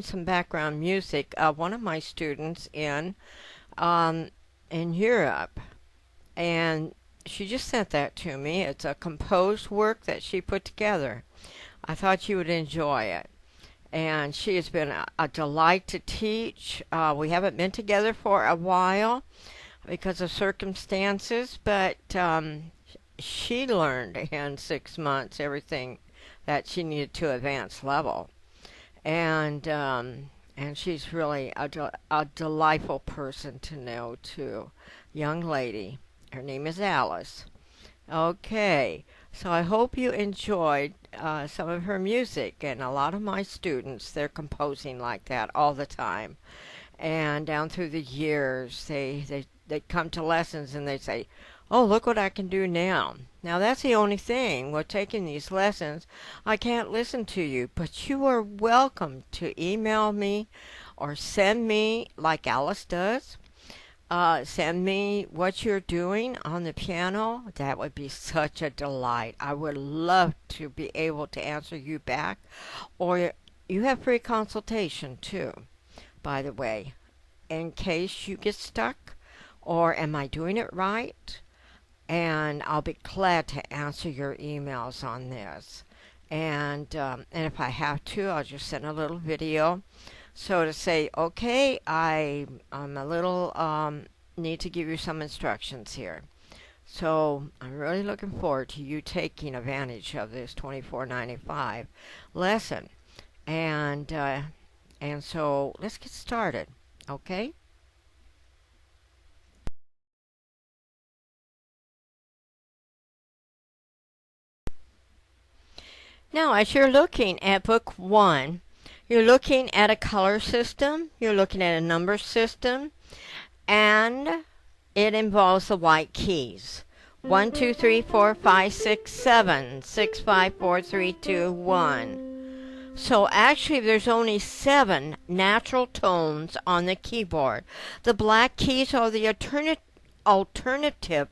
some background music. One of my students um, in Europe, and she just sent that to me. It's a composed work that she put together. I thought you would enjoy it. And she has been a delight to teach. We haven't been together for a while because of circumstances, but she learned in 6 months everything that she needed to advance level. And she's really a delightful person to know too. Young lady. Her name is Alice. Okay, so I hope you enjoyed some of her music, and a lot of my students, they're composing like that all the time. And down through the years, they come to lessons and they say, oh, look what I can do now. Now that's the only thing with taking these lessons. I can't listen to you, but you are welcome to email me or send me, like Alice does. Send me what you're doing on the piano. That would be such a delight. I would love to be able to answer you back. Or you have free consultation too, by the way, in case you get stuck. Or am I doing it right? And I'll be glad to answer your emails on this. And if I have to, I'll just send a little video. So to say, okay, I'm a little need to give you some instructions here. So I'm really looking forward to you taking advantage of this $24.95 lesson. And so let's get started, okay? Now, as you're looking at book 1, you're looking at a color system, you're looking at a number system, and it involves the white keys. 1, 2, 3, 4, 5, 6, 7, 6, 5, 4, 3, 2, 1. So actually there's only 7 natural tones on the keyboard. The black keys are the alternative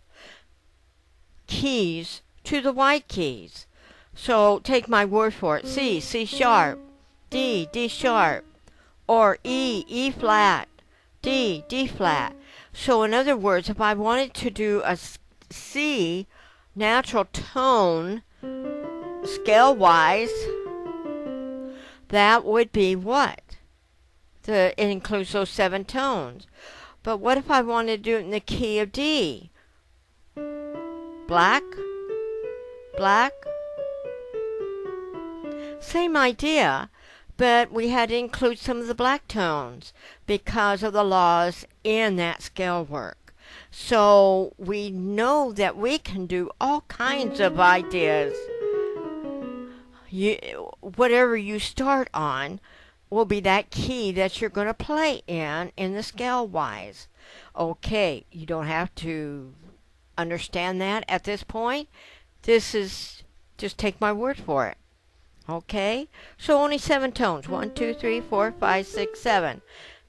keys to the white keys. So take my word for it. C, C sharp, D, D sharp, or E, E flat, D, D flat. So in other words, if I wanted to do a C natural tone scale-wise, that would be what? It includes those 7 tones. But what if I wanted to do it in the key of D? Black, black. Same idea, but we had to include some of the black tones because of the laws in that scale work. So we know that we can do all kinds of ideas. Whatever you start on will be that key that you're going to play in the scale wise. Okay, you don't have to understand that at this point. This is, just take my word for it. Okay, so only 7 tones. 1, 2, 3, 4, 5, 6, 7.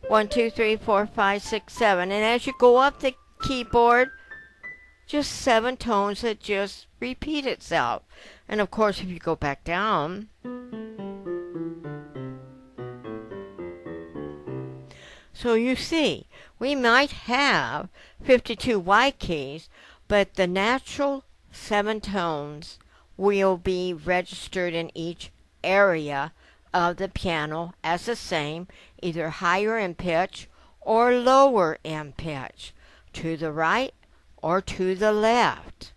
1, 2, 3, 4, 5, 6, 7. And as you go up the keyboard, just 7 tones that just repeat itself. And of course, if you go back down, so you see, we might have 52 white keys, but the natural 7 tones will be registered in each area of the piano as the same, either higher in pitch or lower in pitch, to the right or to the left.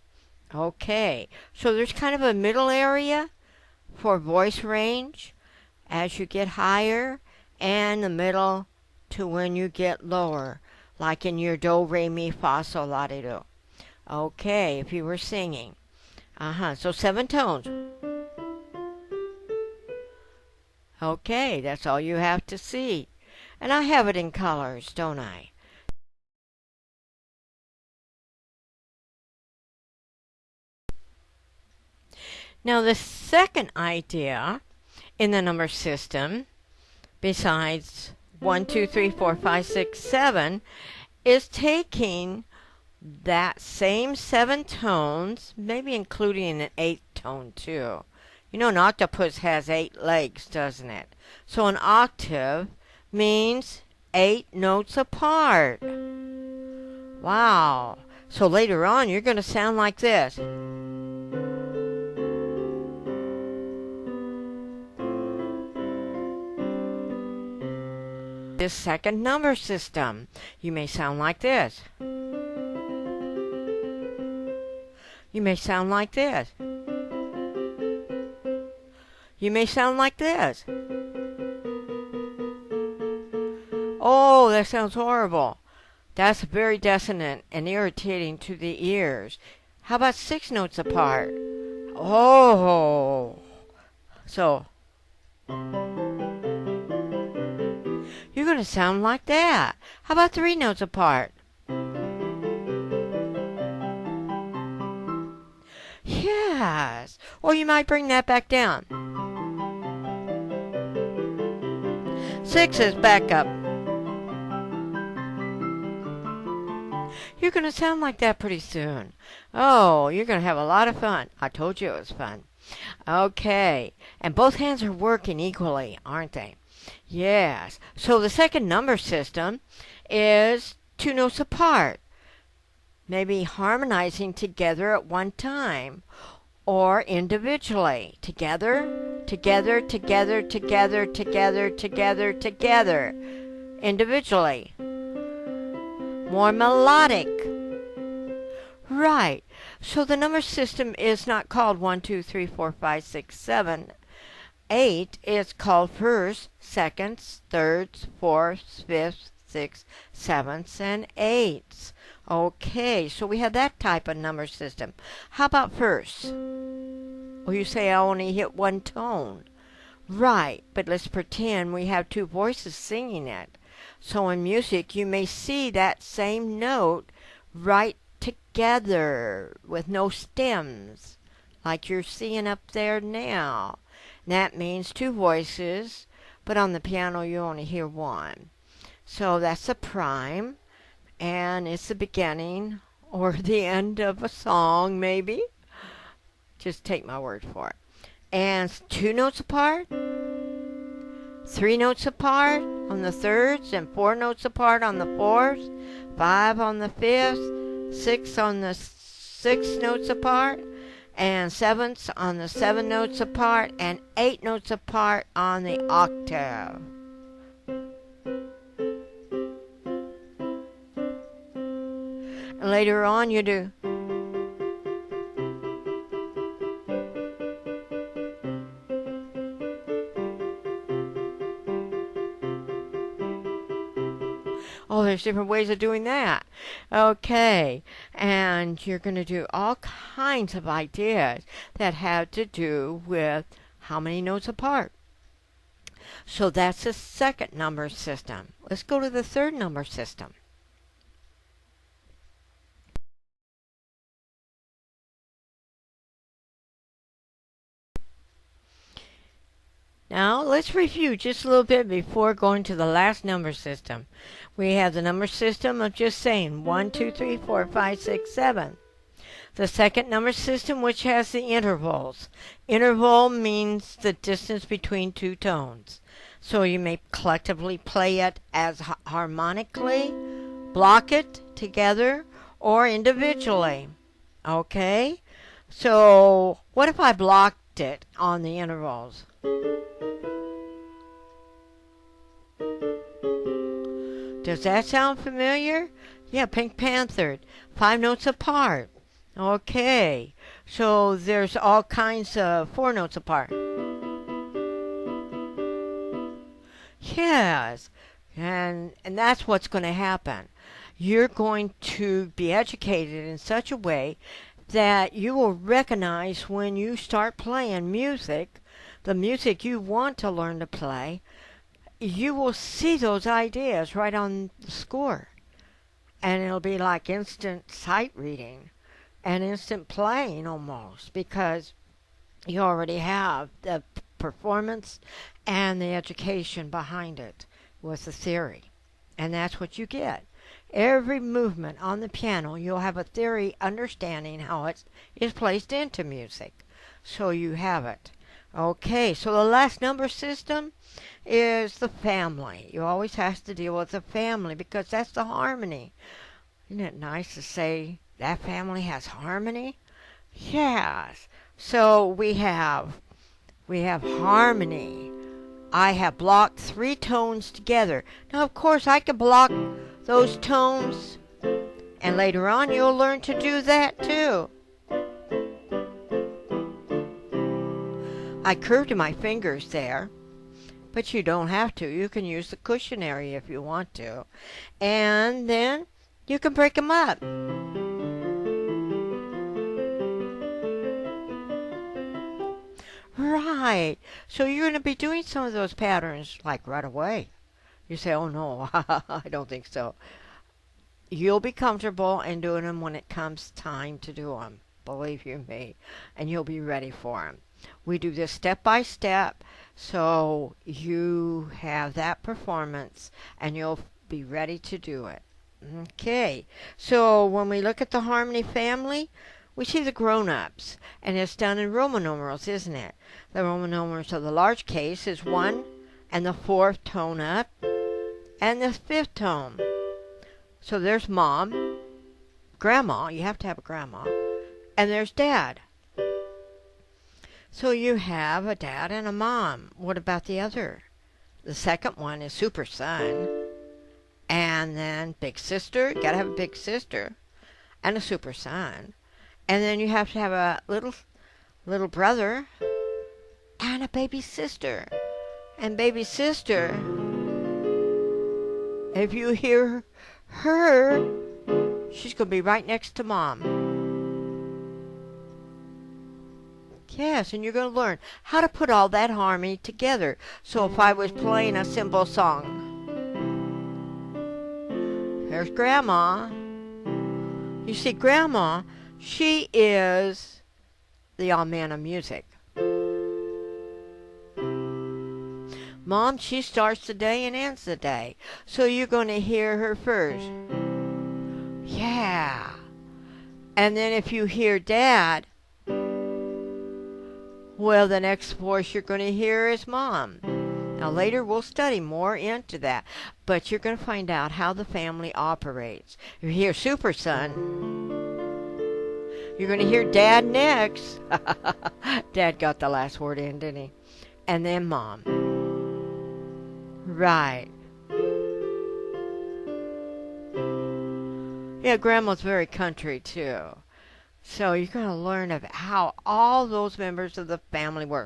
Okay, so there's kind of a middle area for voice range as you get higher, and the middle to when you get lower, like in your do, re, mi, fa, sol, la, ti, do. Okay, if you were singing. So 7 tones. Okay, that's all you have to see. And I have it in colors, don't I? Now the second idea in the number system, besides 1, 2, 3, 4, 5, 6, 7, is taking that same 7 tones, maybe including an 8th tone too. You know, an octopus has 8 legs, doesn't it? So an octave means 8 notes apart. Wow. So later on, you're going to sound like this. This second number system, you may sound like this. You may sound like this. You may sound like this. Oh, that sounds horrible. That's very dissonant and irritating to the ears. How about 6 notes apart? Oh. So, you're going to sound like that. How about 3 notes apart? Yes. Or you might bring that back down. 6 is back up. You're going to sound like that pretty soon. Oh, you're going to have a lot of fun. I told you it was fun. Okay. And both hands are working equally, aren't they? Yes. So the second number system is 2 notes apart. Maybe harmonizing together at one time or individually. Together, together, together, together, together, together, together. Individually. More melodic. Right. So the number system is not called 1, 2, 3, 4, 5, 6, 7, 8. It's called firsts, seconds, thirds, fourths, fifths, sixths, sevenths, and eighths. Okay, so we have that type of number system. How about firsts? Well, you say I only hit one tone. Right, but let's pretend we have 2 voices singing it. So in music, you may see that same note right together with no stems, like you're seeing up there now. And that means 2 voices, but on the piano you only hear 1. So that's a prime, and it's the beginning or the end of a song, maybe. Just take my word for it. And 2 notes apart, 3 notes apart on the thirds, and 4 notes apart on the fourths, 5 on the fifths, 6 on the 6 notes apart, and 7ths on the 7 notes apart, and 8 notes apart on the octave. And later on you do. Oh, there's different ways of doing that. Okay, and you're going to do all kinds of ideas that have to do with how many notes apart. So that's the second number system. Let's go to the third number system. Now, let's review just a little bit before going to the last number system. We have the number system of just saying 1, 2, 3, 4, 5, 6, 7. The second number system, which has the intervals. Interval means the distance between 2 tones. So you may collectively play it as harmonically, block it together, or individually. Okay? So, what if I blocked it on the intervals? Does that sound familiar? Yeah, Pink Panther. 5 notes apart. Okay. So there's all kinds of 4 notes apart. Yes. And that's what's going to happen. You're going to be educated in such a way that you will recognize when you start playing music, the music you want to learn to play, you will see those ideas right on the score. And it'll be like instant sight reading and instant playing almost, because you already have the performance and the education behind it with the theory. And that's what you get. Every movement on the piano, you'll have a theory understanding how it is placed into music. So you have it. Okay, so the last number system is the family. You always have to deal with the family because that's the harmony. Isn't it nice to say that family has harmony? Yes. So we have harmony. I have blocked three tones together. Now, of course, I can block those tones, and later on you'll learn to do that too. I curved my fingers there, but you don't have to. You can use the cushion area if you want to. And then you can break them up. Right. So you're going to be doing some of those patterns like right away. You say, oh no, I don't think so. You'll be comfortable in doing them when it comes time to do them. Believe you me. And you'll be ready for them. We do this step by step so you have that performance and you'll be ready to do it. Okay, so when we look at the harmony family, we see the grown-ups, and it's done in Roman numerals, isn't it? The Roman numerals of the large case is 1 and the 4th tone up and the 5th tone. So there's mom, grandma, you have to have a grandma, and there's dad. So you have a dad and a mom. What about the other? The second one is super son, and then big sister. You gotta have a big sister and a super son, and then you have to have a little brother and a baby sister. And baby sister, if you hear her, she's gonna be right next to mom. Yes, and you're going to learn how to put all that harmony together. So if I was playing a simple song, here's Grandma. You see, Grandma, she is the amen of music. Mom, she starts the day and ends the day. So you're going to hear her first. Yeah. And then if you hear Dad, well, the next voice you're going to hear is Mom. Now, later we'll study more into that, but you're going to find out how the family operates. If you hear Super Son, you're going to hear Dad next. Dad got the last word in, didn't he? And then Mom. Right. Yeah, Grandma's very country, too. So you're going to learn of how all those members of the family work.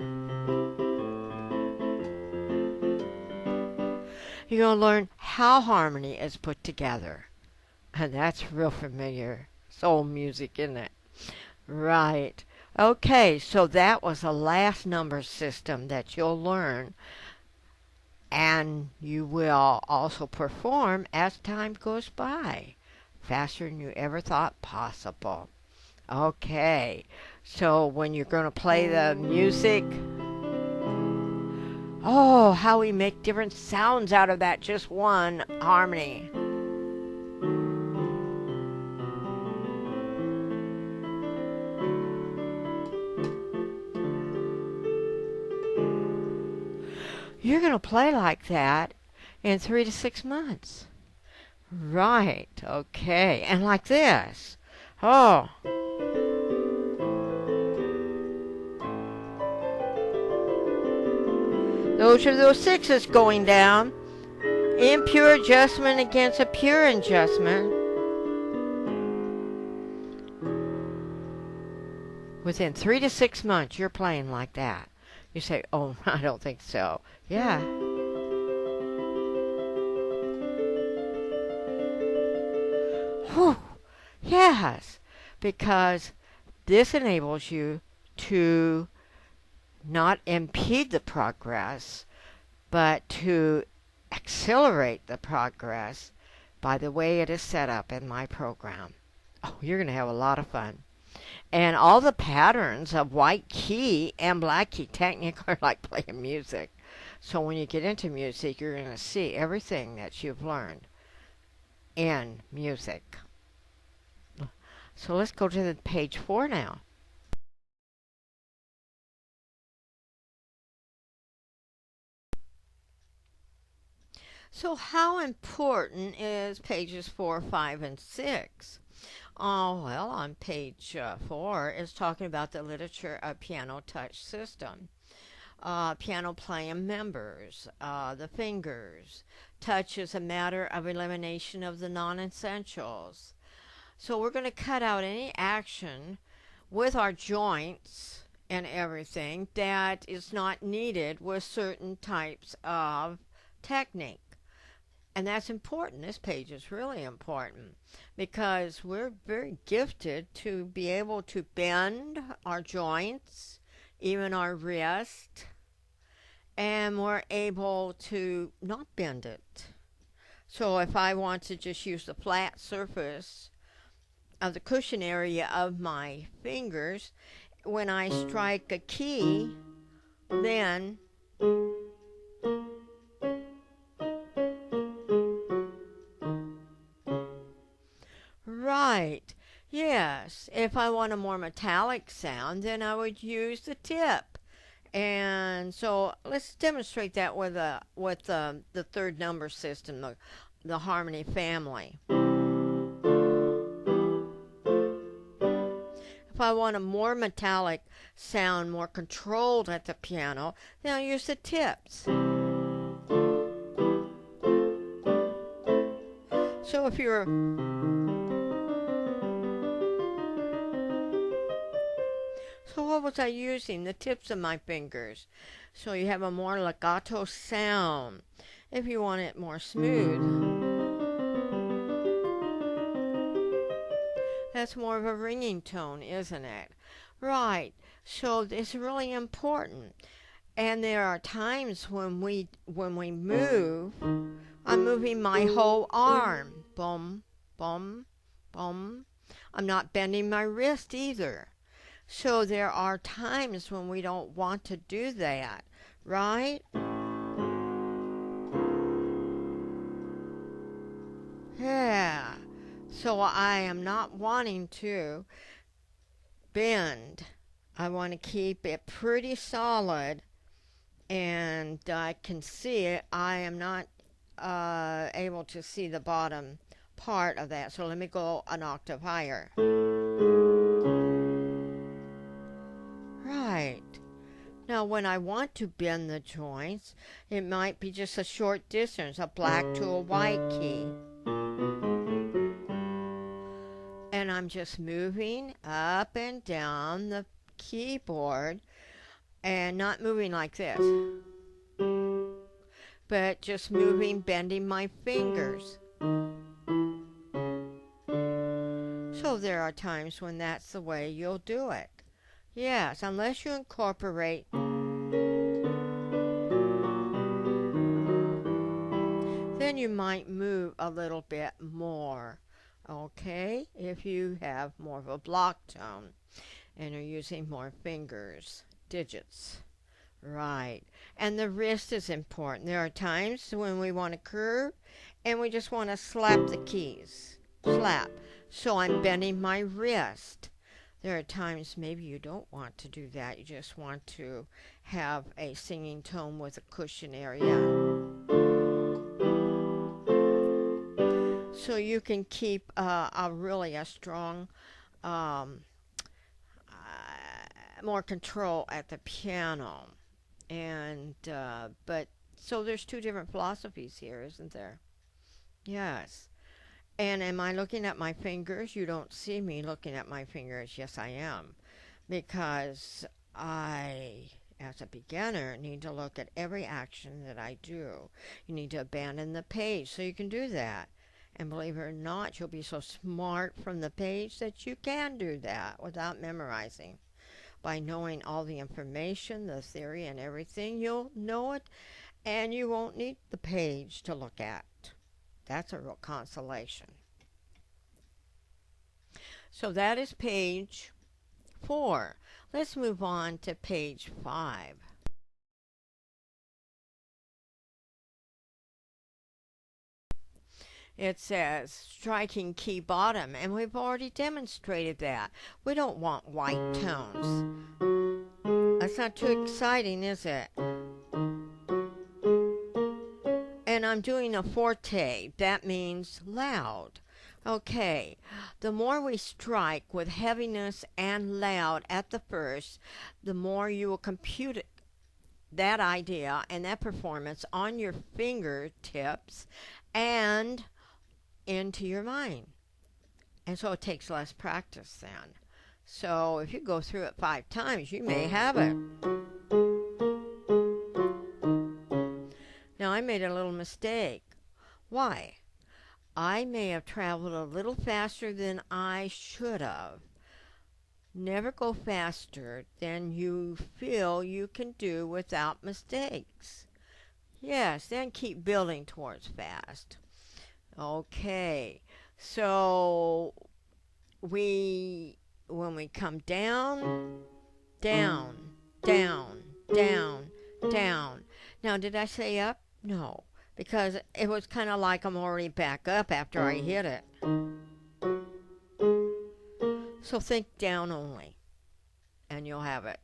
You're going to learn how harmony is put together. And that's real familiar soul music, isn't it? Right. Okay, so that was the last number system that you'll learn. And you will also perform as time goes by, faster than you ever thought possible. Okay, so when you're going to play the music, oh, how we make different sounds out of that just one harmony. You're going to play like that in 3 to 6 months. Right, okay, and like this. Oh. Those are those sixes going down. Impure adjustment against a pure adjustment. Within 3 to 6 months, you're playing like that. You say, oh, I don't think so. Yeah. Whew. Yes. Because this enables you to not impede the progress, but to accelerate the progress by the way it is set up in my program. Oh, you're going to have a lot of fun. And all the patterns of white key and black key technique are like playing music. So when you get into music, you're going to see everything that you've learned in music. So let's go to the page 4 now. So how important is pages 4, 5, and 6? Oh, well, on page 4 is talking about the literature of piano touch system. Piano playing members, the fingers. Touch is a matter of elimination of the non-essentials. So we're going to cut out any action with our joints and everything that is not needed with certain types of technique. And that's important. This page is really important because we're very gifted to be able to bend our joints, even our wrist, and we're able to not bend it. So if I want to just use the flat surface of the cushion area of my fingers, when I strike a key, then right. Yes. If I want a more metallic sound, then I would use the tip. And so let's demonstrate that with the third number system, the harmony family. If I want a more metallic sound, more controlled at the piano, then I'll use the tips. So if you're So what was I using? The tips of my fingers. So you have a more legato sound. If you want it more smooth, that's more of a ringing tone, isn't it? Right. So it's really important. And there are times when we move, I'm moving my whole arm. Boom, boom, boom. I'm not bending my wrist either. So there are times when we don't want to do that, right? Yeah. So I am not wanting to bend. I want to keep it pretty solid, and I can see it. I am not able to see the bottom part of that. So let me go an octave higher. Right. Now, when I want to bend the joints, it might be just a short distance, a black to a white key. And I'm just moving up and down the keyboard and not moving like this, but just moving, bending my fingers. So there are times when that's the way you'll do it. Yes, unless you incorporate then you might move a little bit more. Okay, if you have more of a block tone and are using more fingers, digits. Right. And the wrist is important. There are times when we want to curve and we just want to slap the keys. Slap. So I'm bending my wrist. There are times maybe you don't want to do that. You just want to have a singing tone with a cushion area. So you can keep a really strong, more control at the piano. And but so there's two different philosophies here, isn't there? Yes. And am I looking at my fingers? You don't see me looking at my fingers. Yes, I am. Because I, as a beginner, need to look at every action that I do. You need to abandon the page so you can do that. And believe it or not, you'll be so smart from the page that you can do that without memorizing. By knowing all the information, the theory, and everything, you'll know it, and you won't need the page to look at. That's a real consolation. So that is page 4. Let's move on to page 5. It says striking key bottom, and we've already demonstrated that. We don't want white tones. That's not too exciting, is it? And and I'm doing a forte. That means loud. Okay, the more we strike with heaviness and loud at the first, the more you will compute that idea and that performance on your fingertips and into your mind. And so it takes less practice then. So if you go through it 5 times, you may have it. Now I made a little mistake. Why? I may have traveled a little faster than I should have. Never go faster than you feel you can do without mistakes. Yes, then keep building towards fast. Okay, so when we come down, down, down, down, down. Now, did I say up? No, because it was kind of like I'm already back up after I hit it. So think down only, and you'll have it.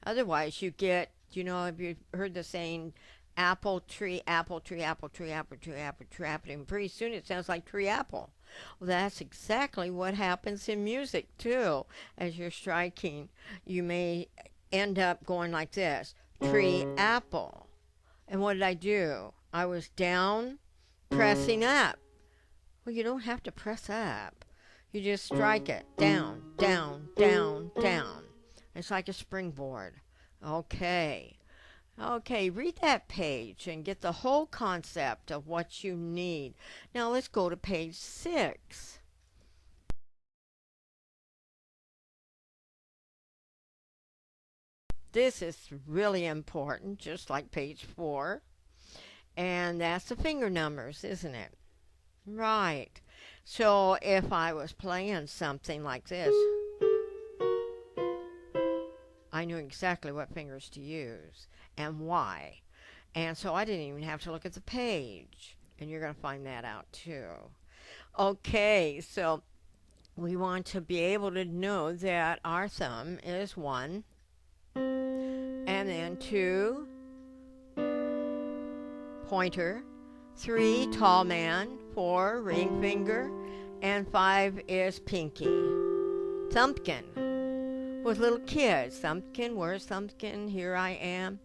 Otherwise, you get, have you heard the saying, apple tree, apple tree, apple tree, apple tree, apple tree, apple, and pretty soon it sounds like tree apple. Well, that's exactly what happens in music, too. As you're striking, you may end up going like this, tree apple. And what did I do? I was down, pressing up. Well, you don't have to press up. You just strike it down, down, down, down. It's like a springboard. Okay. Okay, read that page and get the whole concept of what you need. Now let's go to page 6. This is really important, just like page 4. And that's the finger numbers, isn't it? Right. So if I was playing something like this, I knew exactly what fingers to use and why. And so I didn't even have to look at the page. And you're going to find that out too. Okay, so we want to be able to know that our thumb is 1, and then 2, pointer, 3, tall man, 4, ring finger, and 5 is pinky. Thumbkin. With little kids, thumbkin, where's thumbkin? Here I am.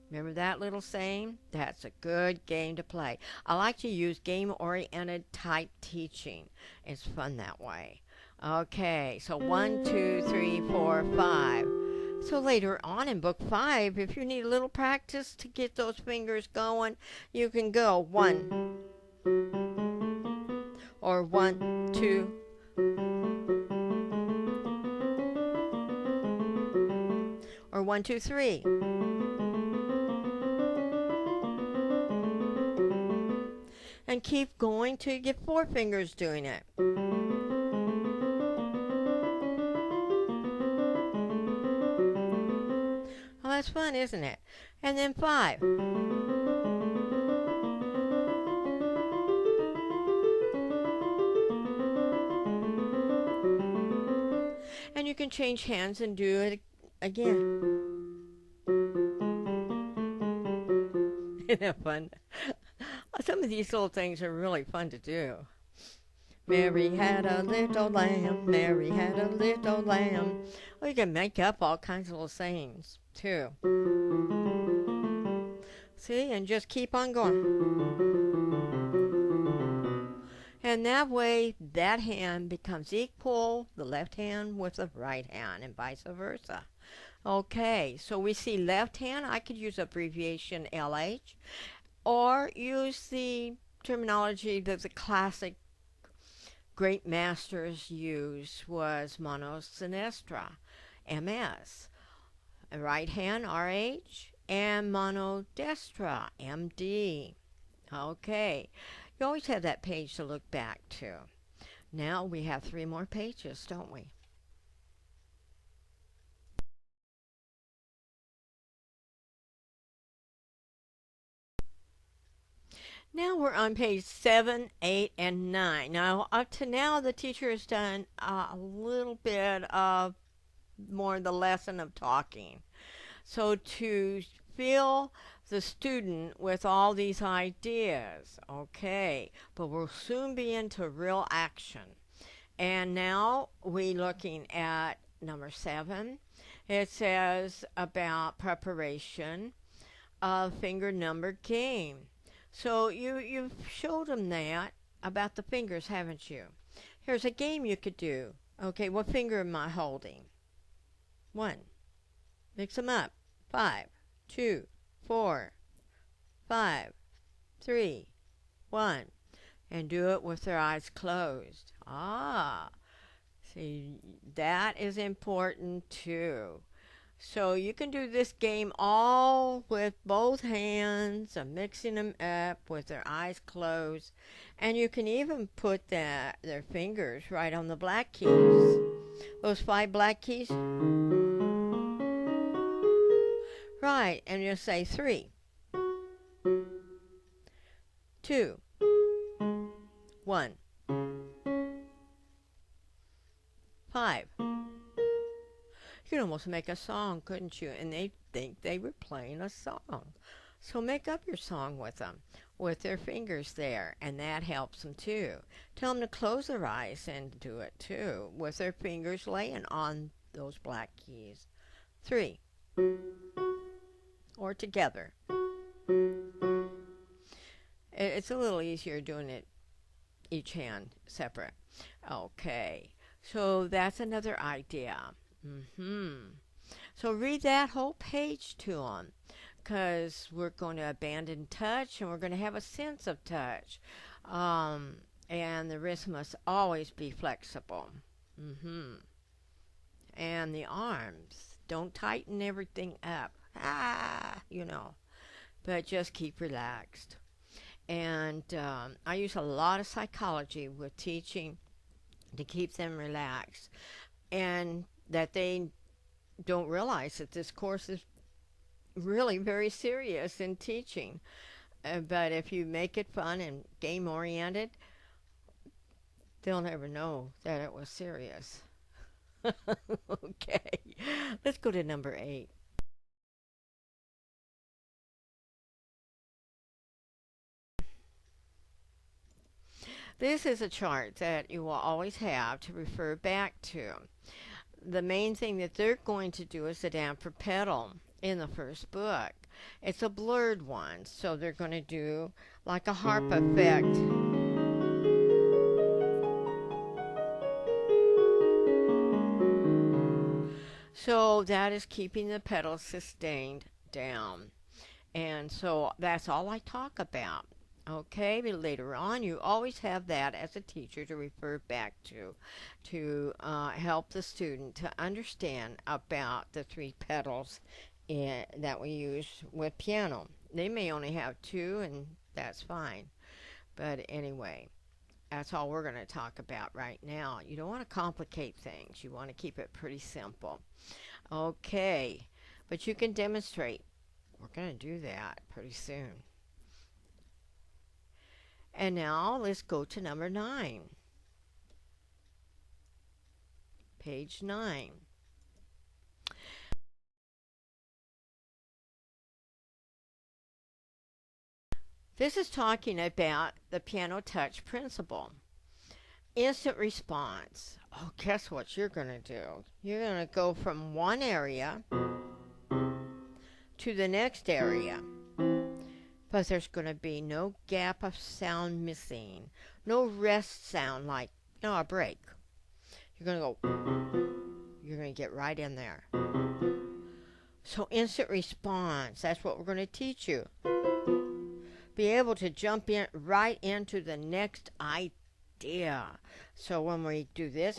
Remember that little saying? That's a good game to play. I like to use game-oriented type teaching. It's fun that way. Okay, so 1, 2, 3, 4, 5. So later on in book 5, if you need a little practice to get those fingers going, you can go 1 or 1, 2, or 1, 2, 3. And keep going till you get 4 fingers doing it. Well, that's fun, isn't it? And then 5. And you can change hands and do it again. Isn't that fun? Some of these little things are really fun to do. Mary had a little lamb, Mary had a little lamb. Well, you can make up all kinds of little sayings, too. See, and just keep on going. And that way, that hand becomes equal, the left hand with the right hand, and vice versa. Okay, so we see left hand, I could use abbreviation LH, or use the terminology that the classic great masters used was mano sinistra, MS. Right hand, RH, and mano destra, MD. Okay, you always have that page to look back to. Now we have 3 more pages, don't we? Now we're on page 7, 8, and 9. Now, up to now, the teacher has done a little bit of more of the lesson of talking. So to fill the student with all these ideas, okay, but we'll soon be into real action. And now we're looking at number 7. It says about preparation of finger number game. So you've showed them that about the fingers, haven't you? Here's a game you could do. Okay, what finger am I holding? 1. Mix them up. 5, 2, 4, 5, 3, 1. And do it with their eyes closed. See, that is important too. So you can do this game all with both hands, mixing them up with their eyes closed. And you can even put their fingers right on the black keys. Those 5 black keys. Right, and you'll say 3, 2, 1, 5. You could almost make a song, couldn't you? And they think they were playing a song. So make up your song with them, with their fingers there, and that helps them too. Tell them to close their eyes and do it too, with their fingers laying on those black keys. 3, or together. It's a little easier doing it each hand separate. Okay, so that's another idea. So read that whole page to them, because we're going to abandon touch and we're going to have a sense of touch. And the wrist must always be flexible. And the arms, don't tighten everything up. But just keep relaxed. And I use a lot of psychology with teaching to keep them relaxed, and that they don't realize that this course is really very serious in teaching. But if you make it fun and game oriented, they'll never know that it was serious. Okay, let's go to number 8. This is a chart that you will always have to refer back to. The main thing that they're going to do is the damper pedal in the first book. It's a blurred one, so they're going to do like a harp effect. So that is keeping the pedal sustained down. And so that's all I talk about. Okay, but later on, you always have that as a teacher to refer back to help the student to understand about the 3 pedals that we use with piano. They may only have 2, and that's fine. But anyway, that's all we're going to talk about right now. You don't want to complicate things. You want to keep it pretty simple. Okay, but you can demonstrate. We're going to do that pretty soon. And now let's go to number 9. Page 9. This is talking about the piano touch principle. Instant response. Oh, guess what you're going to do? You're going to go from one area to the next area. But there's going to be no gap of sound missing. No rest sound like, a break. You're going to go, you're going to get right in there. So instant response, that's what we're going to teach you. Be able to jump in right into the next idea. So when we do this,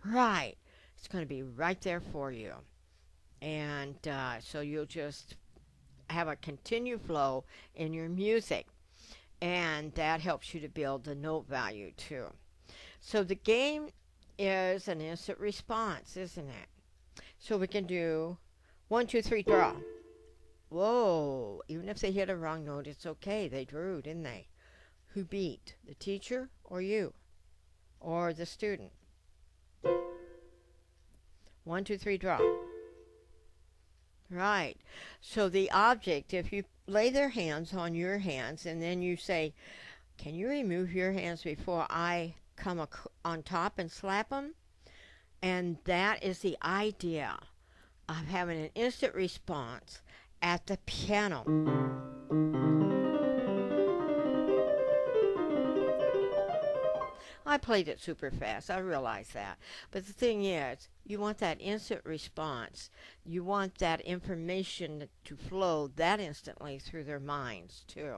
right, it's going to be right there for you. And so you'll just have a continued flow in your music. And that helps you to build the note value too. So the game is an instant response, isn't it? So we can do 1, 2, 3, draw. Whoa, even if they hit a wrong note, it's okay. They drew, didn't they? Who beat? The teacher or you? Or the student? 1, 2, 3, drop. Right. So the object, if you lay their hands on your hands and then you say, can you remove your hands before I come on top and slap them? And that is the idea of having an instant response at the piano. I played it super fast. I realize that. But the thing is, you want that instant response. You want that information to flow that instantly through their minds, too.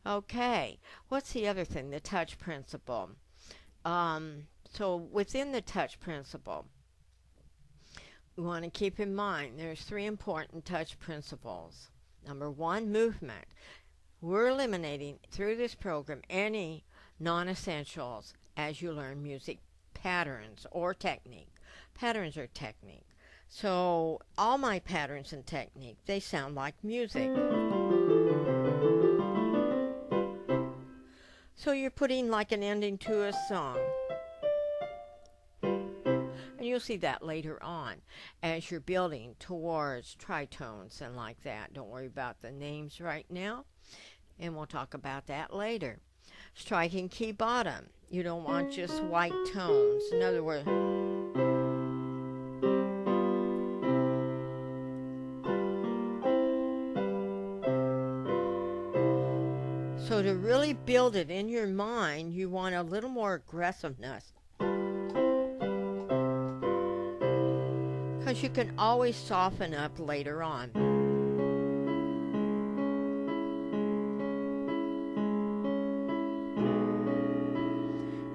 Okay. What's the other thing? The touch principle. So within the touch principle, we want to keep in mind there's 3 important touch principles. Number 1, movement. We're eliminating through this program any non-essentials as you learn music patterns or technique. Patterns or technique. So all my patterns and technique, they sound like music. So you're putting like an ending to a song. And you'll see that later on as you're building towards tritones and like that. Don't worry about the names right now. And we'll talk about that later. Striking key bottom. You don't want just white tones. In other words, so to really build it in your mind, you want a little more aggressiveness. Because you can always soften up later on.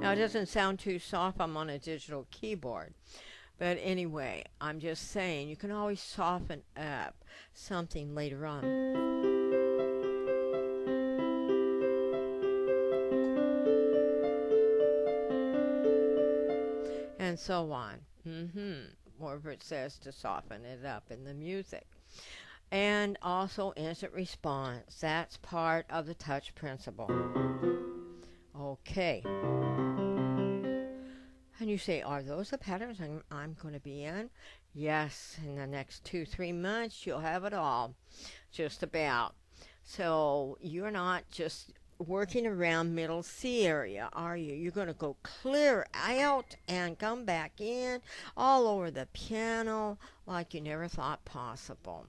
Now, it doesn't sound too soft. I'm on a digital keyboard. But anyway, I'm just saying you can always soften up something later on. And so on. Wherever it says to soften it up in the music. And also instant response. That's part of the touch principle. Okay. And you say, are those the patterns I'm going to be in? Yes, in the next 2-3 months, you'll have it all. Just about. So you're not just working around middle C area, are you? You're going to go clear out and come back in all over the piano like you never thought possible.